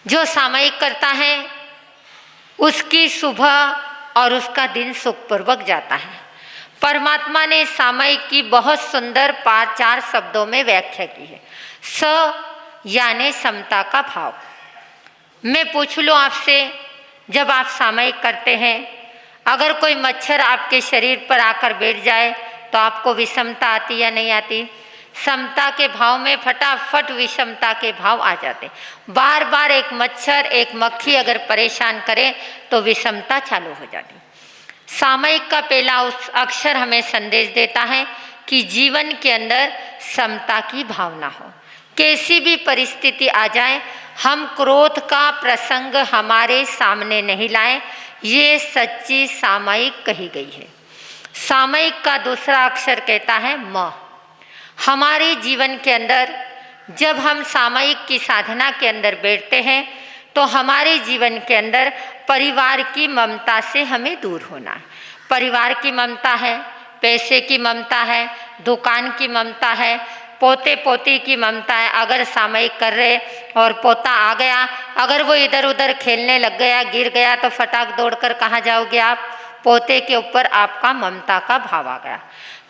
जो सामयिक करता है उसकी सुबह और उसका दिन सुखपूर्वक जाता है। परमात्मा ने सामयिक की बहुत सुंदर 4 शब्दों में व्याख्या की है। स यानी समता का भाव। मैं पूछ लूँ आपसे, जब आप सामयिक करते हैं, अगर कोई मच्छर आपके शरीर पर आकर बैठ जाए तो आपको विषमता आती या नहीं आती? समता के भाव में फटाफट विषमता के भाव आ जाते। बार बार एक मच्छर एक मक्खी अगर परेशान करे तो विषमता चालू हो जाती। सामयिक का पहला अक्षर हमें संदेश देता है कि जीवन के अंदर समता की भावना हो। कैसी भी परिस्थिति आ जाए, हम क्रोध का प्रसंग हमारे सामने नहीं लाएं, ये सच्ची सामयिक कही गई है। सामयिक का दूसरा अक्षर कहता है म। हमारे जीवन के अंदर जब हम सामयिक की साधना के अंदर बैठते हैं तो हमारे जीवन के अंदर परिवार की ममता से हमें दूर होना है। परिवार की ममता है, पैसे की ममता है, दुकान की ममता है, पोते पोती की ममता है। अगर सामयिक कर रहे और पोता आ गया, अगर वो इधर उधर खेलने लग गया, गिर गया, तो फटाक दौड़कर कहाँ जाओगे आप? पोते के ऊपर आपका ममता का भाव आ गया।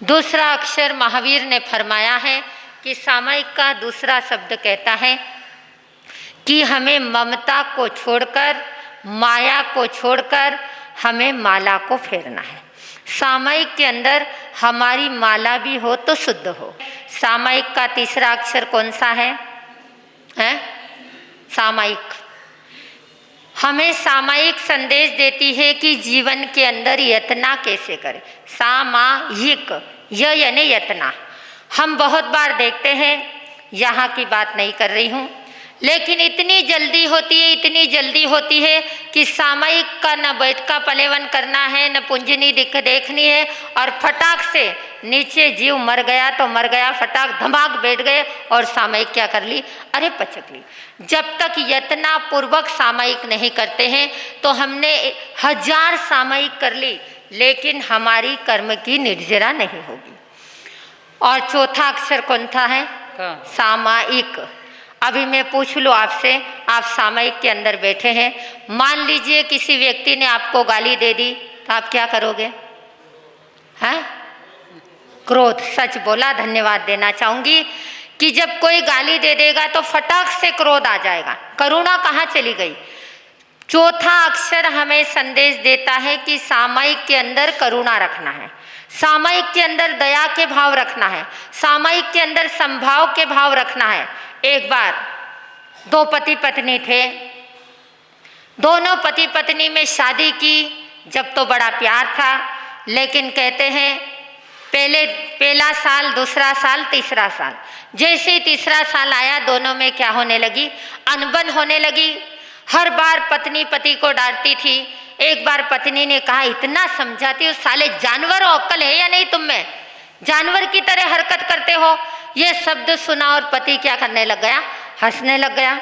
दूसरा अक्षर महावीर ने फरमाया है कि सामयिक का दूसरा शब्द कहता है कि हमें ममता को छोड़कर, माया को छोड़कर हमें माला को फेरना है। सामयिक के अंदर हमारी माला भी हो तो शुद्ध हो। सामयिक का तीसरा अक्षर कौन सा है? सामयिक। हमें सामयिक संदेश देती है कि जीवन के अंदर यतना कैसे करें। सामयिक, य यानी यतना। हम बहुत बार देखते हैं, यहाँ की बात नहीं कर रही हूँ, लेकिन इतनी जल्दी होती है कि सामयिक का न बैठका पलेवन करना है, न पुंजनी देखनी है, और फटाक से नीचे जीव मर गया तो मर गया, फटाक धमाक बैठ गए और सामयिक क्या कर ली? अरे पचक ली। जब तक यत्ना पूर्वक सामयिक नहीं करते हैं तो हमने 1000 सामयिक कर ली, लेकिन हमारी कर्म की निर्जरा नहीं होगी। और चौथा अक्षर कौन था है? सामयिक। अभी मैं पूछ लूँ आपसे, आप सामयिक के अंदर बैठे हैं, मान लीजिए किसी व्यक्ति ने आपको गाली दे दी, तो आप क्या करोगे? हैं? क्रोध। सच बोला, धन्यवाद देना चाहूंगी कि जब कोई गाली दे देगा तो फटाक से क्रोध आ जाएगा। करुणा कहाँ चली गई? चौथा अक्षर हमें संदेश देता है कि सामयिक के अंदर करुणा रखना है, सामयिक के अंदर दया के भाव रखना है, सामयिक के अंदर संभाव के भाव रखना है। एक बार 2 पति पत्नी थे, दोनों पति पत्नी में शादी की, जब तो बड़ा प्यार था, लेकिन कहते हैं पहला साल, दूसरा साल, तीसरा साल, जैसे ही तीसरा साल आया दोनों में क्या होने लगी? अनबन होने लगी। हर बार पत्नी पति को डांटती थी। एक बार पत्नी ने कहा, इतना समझाती हो, साले जानवर हो, अक्ल है या नहीं तुम में? जानवर की तरह हरकत करते हो। ये शब्द सुना और पति क्या करने लग गया? हंसने लग गया।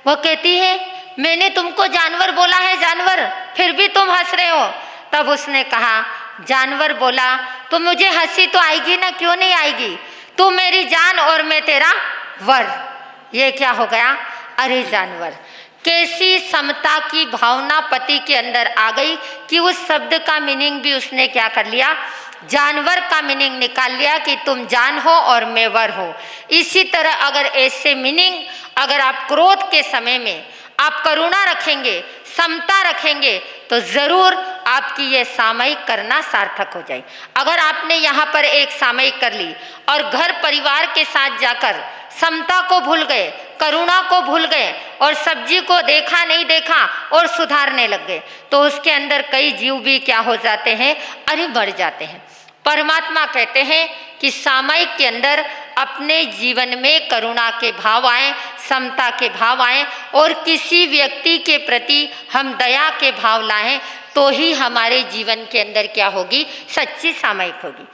वो कहती है, मैंने तुमको जानवर बोला है, जानवर, फिर भी तुम हंस रहे हो। तब उसने कहा, जानवर बोला तो मुझे हंसी तो आएगी ना, क्यों नहीं आएगी? तू मेरी जान और मैं तेरा वर। ये क्या हो गया? अरे जानवर। कैसी समता की भावना पति के अंदर आ गई कि उस शब्द का मीनिंग भी उसने क्या कर लिया? जानवर का मीनिंग निकाल लिया कि तुम जान हो और मैं वर हो। इसी तरह अगर ऐसे मीनिंग अगर आप क्रोध के समय में आप करुणा रखेंगे, समता रखेंगे, तो जरूर आपकी ये सामयिक करना सार्थक हो जाए। अगर आपने यहाँ पर एक सामयिक कर ली और घर परिवार के साथ जाकर समता को भूल गए, करुणा को भूल गए और सब्जी को देखा नहीं देखा और सुधारने लग गए, तो उसके अंदर कई जीव भी क्या हो जाते हैं? अरे मर जाते हैं। परमात्मा कहते हैं कि सामयिक के अंदर अपने जीवन में करुणा के भाव आए, समता के भाव आए और किसी व्यक्ति के प्रति हम दया के भाव लाएं, तो ही हमारे जीवन के अंदर क्या होगी? सच्ची सामयिक होगी।